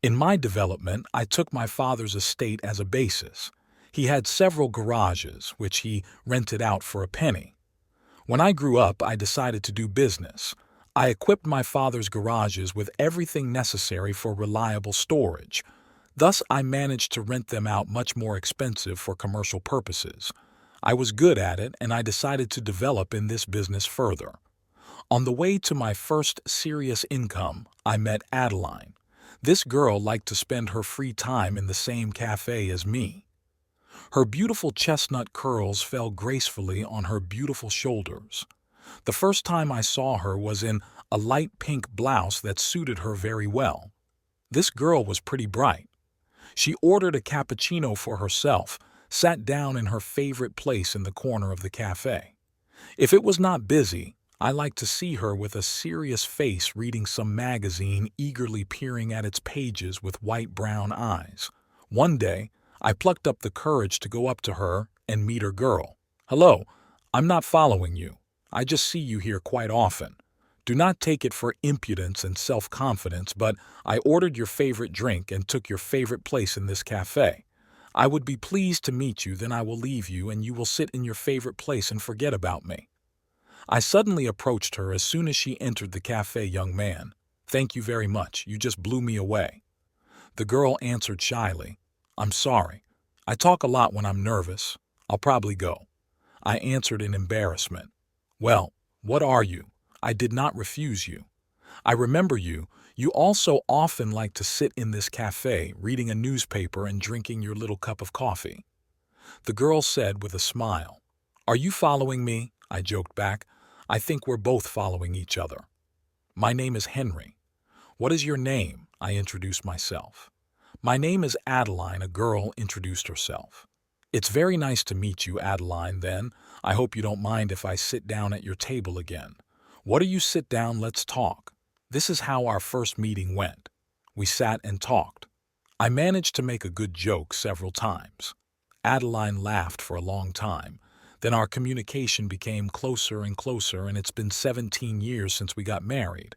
In my development, I took my father's estate as a basis. He had several garages, which he rented out for a penny. When I grew up, I decided to do business. I equipped my father's garages with everything necessary for reliable storage. Thus, I managed to rent them out much more expensive for commercial purposes. I was good at it, and I decided to develop in this business further. On the way to my first serious income, I met Adeline. This girl liked to spend her free time in the same cafe as me. Her beautiful chestnut curls fell gracefully on her beautiful shoulders. The first time I saw her was in a light pink blouse that suited her very well. This girl was pretty bright. She ordered a cappuccino for herself, sat down in her favorite place in the corner of the cafe. If it was not busy, I liked to see her with a serious face reading some magazine, eagerly peering at its pages with white-brown eyes. One day, I plucked up the courage to go up to her and meet her girl. "Hello, I'm not following you. I just see you here quite often. Do not take it for impudence and self-confidence, but I ordered your favorite drink and took your favorite place in this cafe. I would be pleased to meet you, then I will leave you and you will sit in your favorite place and forget about me." I suddenly approached her as soon as she entered the cafe. "Young man, thank you very much. You just blew me away." The girl answered shyly, "I'm sorry. I talk a lot when I'm nervous. I'll probably go." I answered in embarrassment. "Well, what are you? I did not refuse you. I remember you. You also often like to sit in this cafe, reading a newspaper and drinking your little cup of coffee." The girl said with a smile, "Are you following me?" I joked back. "I think we're both following each other." "My name is Henry." "What is your name?" I introduced myself. "My name is Adeline," a girl introduced herself. "It's very nice to meet you, Adeline, then. I hope you don't mind if I sit down at your table again." "What do you sit down? Let's talk." This is how our first meeting went. We sat and talked. I managed to make a good joke several times. Adeline laughed for a long time. Then our communication became closer and closer, and it's been 17 years since we got married.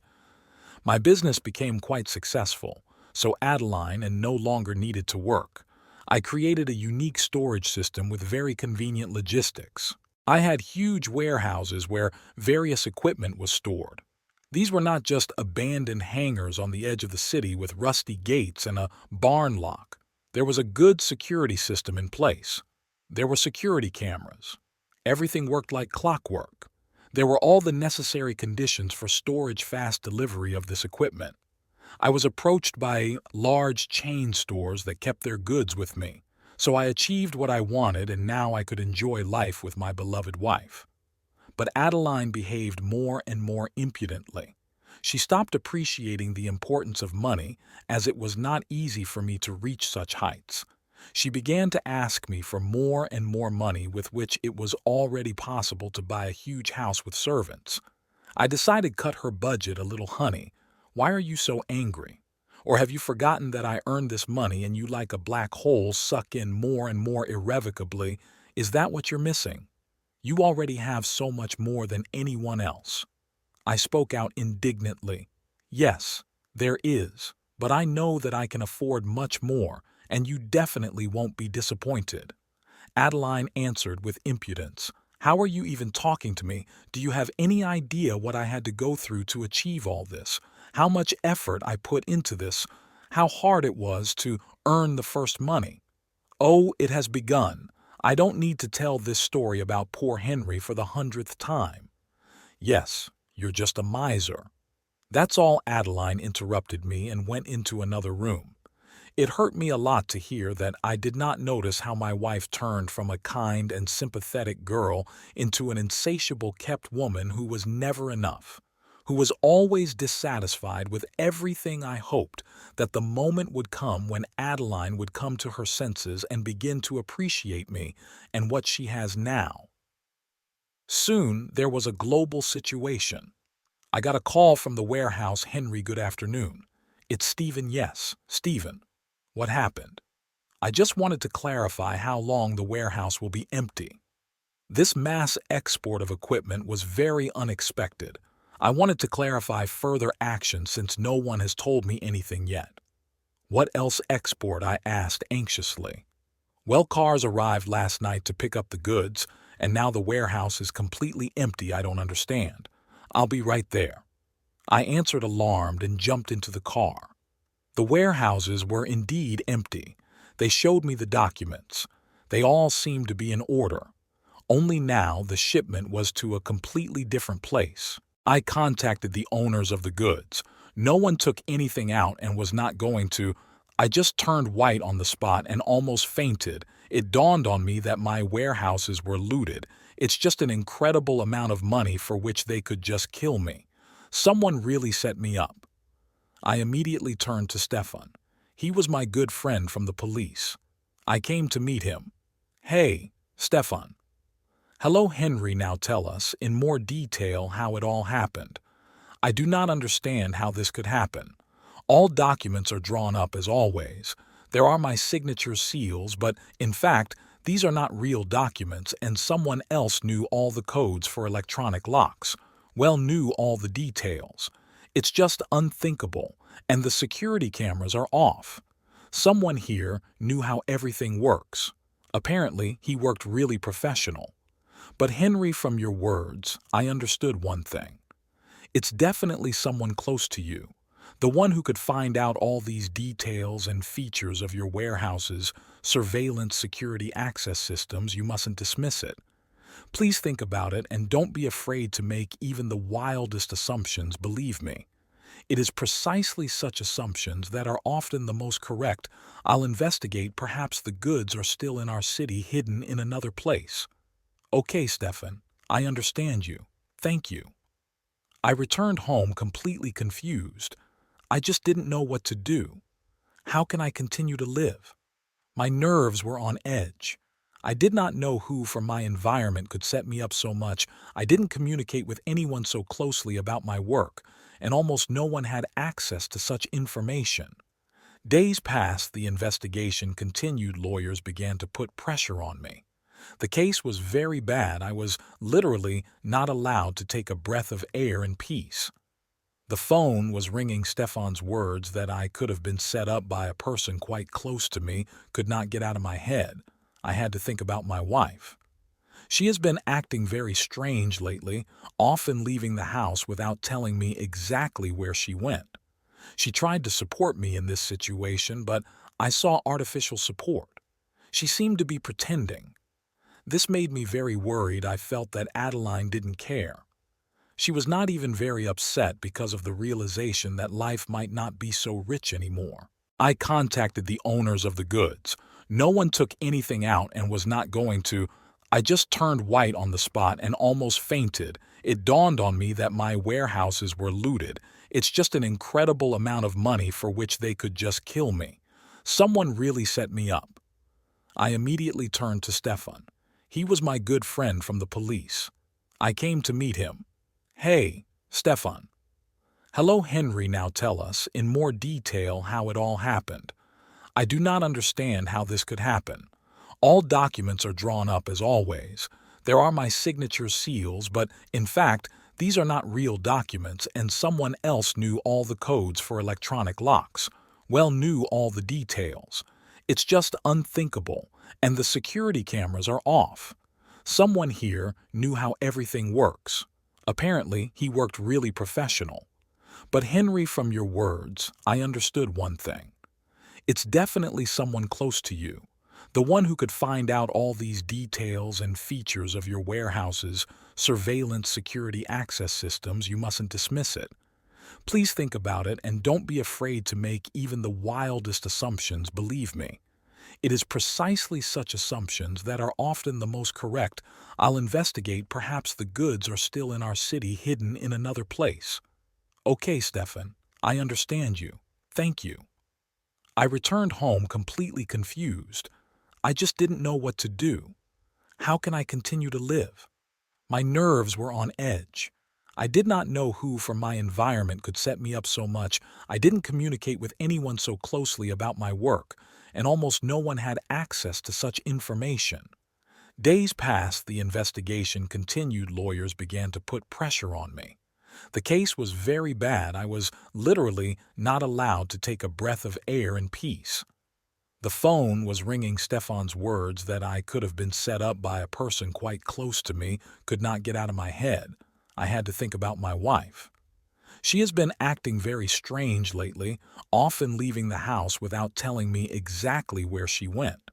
My business became quite successful, so Adeline and no longer needed to work. I created a unique storage system with very convenient logistics. I had huge warehouses where various equipment was stored. These were not just abandoned hangars on the edge of the city with rusty gates and a barn lock. There was a good security system in place. There were security cameras. Everything worked like clockwork. There were all the necessary conditions for storage fast delivery of this equipment. I was approached by large chain stores that kept their goods with me, so I achieved what I wanted and now I could enjoy life with my beloved wife. But Adeline behaved more and more impudently. She stopped appreciating the importance of money, as it was not easy for me to reach such heights. She began to ask me for more and more money with which it was already possible to buy a huge house with servants. I decided to cut her budget a little. "Honey, why are you so angry? Or have you forgotten that I earned this money and you like a black hole suck in more and more irrevocably? Is that what you're missing? You already have so much more than anyone else." I spoke out indignantly. "Yes, there is, but I know that I can afford much more, and you definitely won't be disappointed." Adeline answered with impudence, "How are you even talking to me? Do you have any idea what I had to go through to achieve all this? How much effort I put into this? How hard it was to earn the first money? Oh, it has begun. I don't need to tell this story about poor Henry for the 100th time." "Yes, you're just a miser." "That's all." Adeline interrupted me and went into another room. It hurt me a lot to hear that I did not notice how my wife turned from a kind and sympathetic girl into an insatiable kept woman who was never enough, who was always dissatisfied with everything. I hoped that the moment would come when Adeline would come to her senses and begin to appreciate me and what she has now. Soon there was a global situation. I got a call from the warehouse. "Henry, good afternoon. It's Stephen." "Yes, Stephen. What happened?" "I just wanted to clarify how long the warehouse will be empty." This mass export of equipment was very unexpected. I wanted to clarify further action since no one has told me anything yet. What else export? I asked anxiously. Well, cars arrived last night to pick up the goods, and now the warehouse is completely empty. I don't understand. I'll be right there. I answered alarmed and jumped into the car. The warehouses were indeed empty. They showed me the documents. They all seemed to be in order. Only now the shipment was to a completely different place. I contacted the owners of the goods. No one took anything out and was not going to. I just turned white on the spot and almost fainted. It dawned on me that my warehouses were looted. It's just an incredible amount of money for which they could just kill me. Someone really set me up. I immediately turned to Stefan. He was my good friend from the police. I came to meet him. Hey, Stefan. Hello, Henry. Now tell us in more detail how it all happened. I do not understand how this could happen. All documents are drawn up as always. There are my signature seals, but in fact, these are not real documents, and someone else knew all the codes for electronic locks. Well, knew all the details. It's just unthinkable, and the security cameras are off. Someone here knew how everything works. Apparently, he worked really professional. But Henry, from your words, I understood one thing. It's definitely someone close to you, the one who could find out all these details and features of your warehouse's surveillance security access systems. You mustn't dismiss it. Please think about it and don't be afraid to make even the wildest assumptions. Believe me, it is precisely such assumptions that are often the most correct. I'll investigate. Perhaps the goods are still in our city, hidden in another place. Okay, Stefan, I understand you. Thank you. I returned home completely confused. I just didn't know what to do. How can I continue to live? My nerves were on edge. I did not know who from my environment could set me up so much. I didn't communicate with anyone so closely about my work, and almost no one had access to such information. Days passed, the investigation continued. Lawyers began to put pressure on me. The case was very bad. I was literally not allowed to take a breath of air in peace. The phone was ringing. Stefan's words that I could have been set up by a person quite close to me could not get out of my head. I had to think about my wife. She has been acting very strange lately, often leaving the house without telling me exactly where she went. She tried to support me in this situation, but I saw artificial support. She seemed to be pretending. This made me very worried. I felt that Adeline didn't care. She was not even very upset because of the realization that life might not be so rich anymore. I contacted the owners of the goods. No one took anything out and was not going to. I just turned white on the spot and almost fainted. It dawned on me that my warehouses were looted. It's just an incredible amount of money for which they could just kill me. Someone really set me up. I immediately turned to Stefan. He was my good friend from the police. I came to meet him. Hey, Stefan. Hello, Henry. Now tell us in more detail how it all happened. I do not understand how this could happen. All documents are drawn up as always. There are my signature seals, but in fact, these are not real documents, and someone else knew all the codes for electronic locks. Well, knew all the details. It's just unthinkable, and the security cameras are off. Someone here knew how everything works. Apparently, he worked really professional. But Henry, from your words, I understood one thing. It's definitely someone close to you, the one who could find out all these details and features of your warehouse's surveillance security access systems. You mustn't dismiss it. Please think about it and don't be afraid to make even the wildest assumptions. Believe me, it is precisely such assumptions that are often the most correct. I'll investigate. Perhaps the goods are still in our city, hidden in another place. Okay, Stefan, I understand you. Thank you. I returned home completely confused. I just didn't know what to do. How can I continue to live? My nerves were on edge. I did not know who from my environment could set me up so much. I didn't communicate with anyone so closely about my work, and almost no one had access to such information. Days passed, the investigation continued. Lawyers began to put pressure on me. The case was very bad. I was literally not allowed to take a breath of air in peace. The phone was ringing. Stefan's words that I could have been set up by a person quite close to me could not get out of my head. I had to think about my wife. She has been acting very strange lately, often leaving the house without telling me exactly where she went.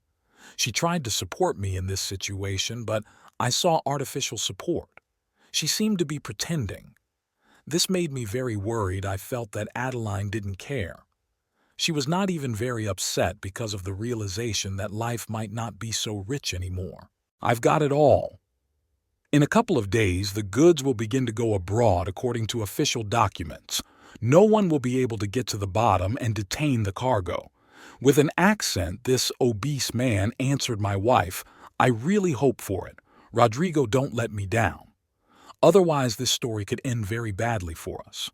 She tried to support me in this situation, but I saw artificial support. She seemed to be pretending. This made me very worried. I felt that Adeline didn't care. She was not even very upset because of the realization that life might not be so rich anymore. I've got it all. In a couple of days, the goods will begin to go abroad according to official documents. No one will be able to get to the bottom and detain the cargo. With an accent, this obese man answered my wife, "I really hope for it. Rodrigo, don't let me down. Otherwise, this story could end very badly for us."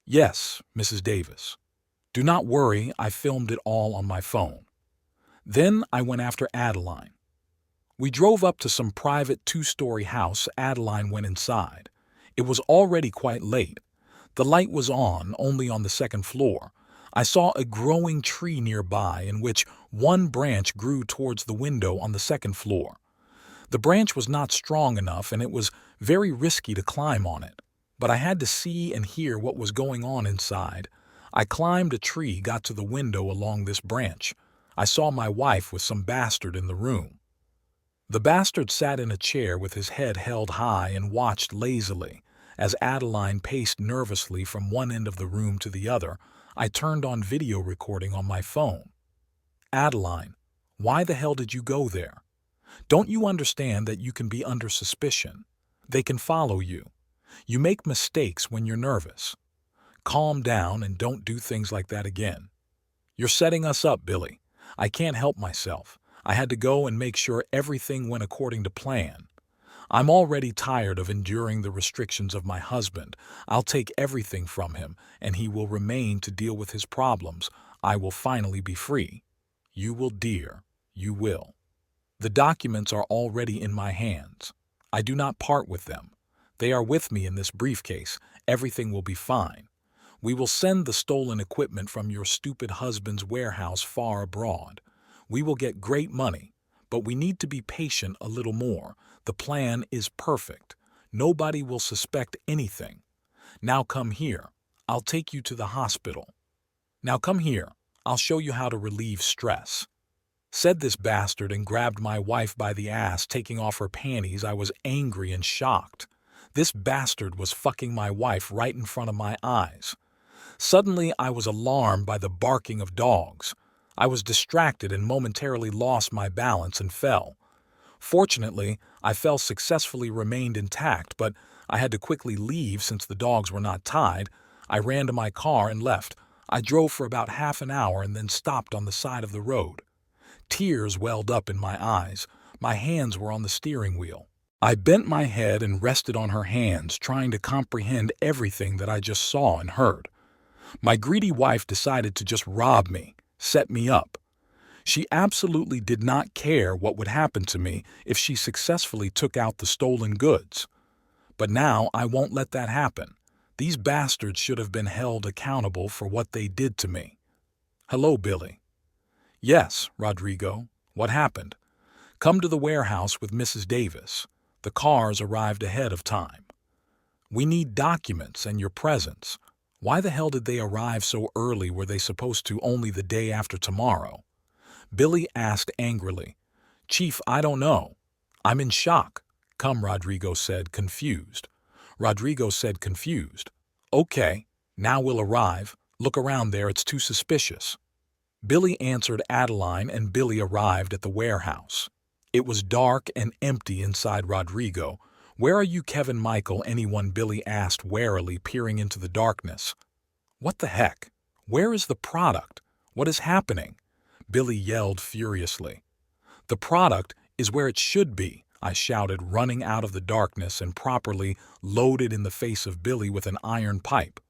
"Yes, Mrs. Davis. Do not worry, I filmed it all on my phone." Then I went after Adeline. We drove up to some private two-story house. Adeline went inside. It was already quite late. The light was on, only on the second floor. I saw a growing tree nearby in which one branch grew towards the window on the second floor. The branch was not strong enough and it was very risky to climb on it, but I had to see and hear what was going on inside. I climbed a tree, got to the window along this branch. I saw my wife with some bastard in the room. The bastard sat in a chair with his head held high and watched lazily. As Adeline paced nervously from one end of the room to the other, I turned on video recording on my phone. "Adeline, why the hell did you go there? Don't you understand that you can be under suspicion? They can follow you. You make mistakes when you're nervous. Calm down and don't do things like that again. You're setting us up, Billy. I can't help myself. I had to go and make sure everything went according to plan. I'm already tired of enduring the restrictions of my husband. I'll take everything from him, and he will remain to deal with his problems. I will finally be free. You will, dear. You will. The documents are already in my hands. I do not part with them. They are with me in this briefcase. Everything will be fine. We will send the stolen equipment from your stupid husband's warehouse far abroad. We will get great money, but we need to be patient a little more. The plan is perfect. Nobody will suspect anything. Now come here. I'll take you to the hospital. Now come here. I'll show you how to relieve stress," said this bastard and grabbed my wife by the ass, taking off her panties. I was angry and shocked. This bastard was fucking my wife right in front of my eyes. Suddenly, I was alarmed by the barking of dogs. I was distracted and momentarily lost my balance and fell. Fortunately, I fell successfully, remained intact, but I had to quickly leave since the dogs were not tied. I ran to my car and left. I drove for about half an hour and then stopped on the side of the road. Tears welled up in my eyes. My hands were on the steering wheel. I bent my head and rested on her hands, trying to comprehend everything that I just saw and heard. My greedy wife decided to just rob me, set me up. She absolutely did not care what would happen to me if she successfully took out the stolen goods. But now I won't let that happen. These bastards should have been held accountable for what they did to me. "Hello, Billy." "Yes, Rodrigo. What happened?" "Come to the warehouse with Mrs. Davis. The cars arrived ahead of time. We need documents and your presence. Why the hell did they arrive so early? Were they supposed to only the day after tomorrow?" Billy asked angrily. "Chief, I don't know. I'm in shock." "Come," Rodrigo said, confused. Rodrigo said, confused. "Okay, now we'll arrive. Look around there, it's too suspicious." Billy answered Adeline and Billy arrived at the warehouse. It was dark and empty inside. Rodrigo, "Where are you, Kevin, Michael, anyone?" Billy asked warily, peering into the darkness. "What the heck? Where is the product? What is happening?" Billy yelled furiously. "The product is where it should be," I shouted, running out of the darkness and properly loaded in the face of Billy with an iron pipe.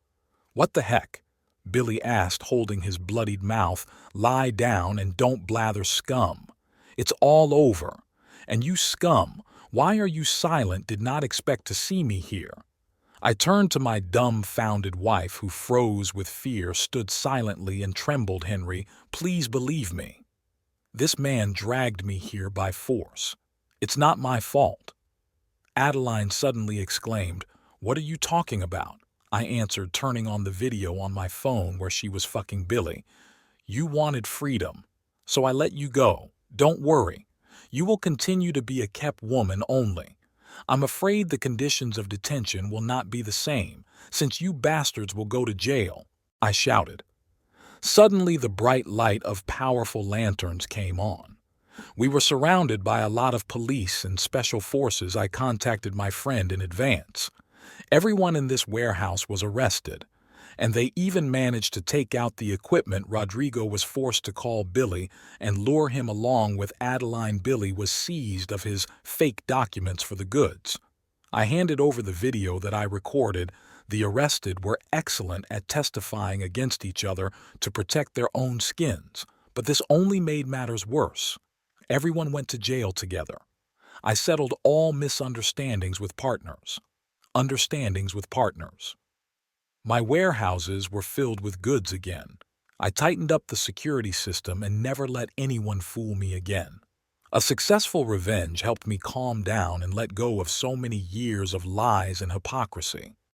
"What the heck?" Billy asked, holding his bloodied mouth. "Lie down and don't blather, scum. It's all over. And you scum, why are you silent? Did not expect to see me here." I turned to my dumbfounded wife, who froze with fear, stood silently, and trembled. "Henry, please believe me. This man dragged me here by force. It's not my fault." Adeline suddenly exclaimed, "What are you talking about?" I answered, turning on the video on my phone where she was fucking Billy. "You wanted freedom, so I let you go. Don't worry. You will continue to be a kept woman only. I'm afraid the conditions of detention will not be the same, since you bastards will go to jail," I shouted. Suddenly, the bright light of powerful lanterns came on. We were surrounded by a lot of police and special forces. I contacted my friend in advance. Everyone in this warehouse was arrested, and they even managed to take out the equipment. Rodrigo was forced to call Billy and lure him along with Adeline. Billy was seized of his fake documents for the goods. I handed over the video that I recorded. The arrested were excellent at testifying against each other to protect their own skins, but this only made matters worse. Everyone went to jail together. I settled all misunderstandings with partners. Understandings with partners. My warehouses were filled with goods again. I tightened up the security system and never let anyone fool me again. A successful revenge helped me calm down and let go of so many years of lies and hypocrisy.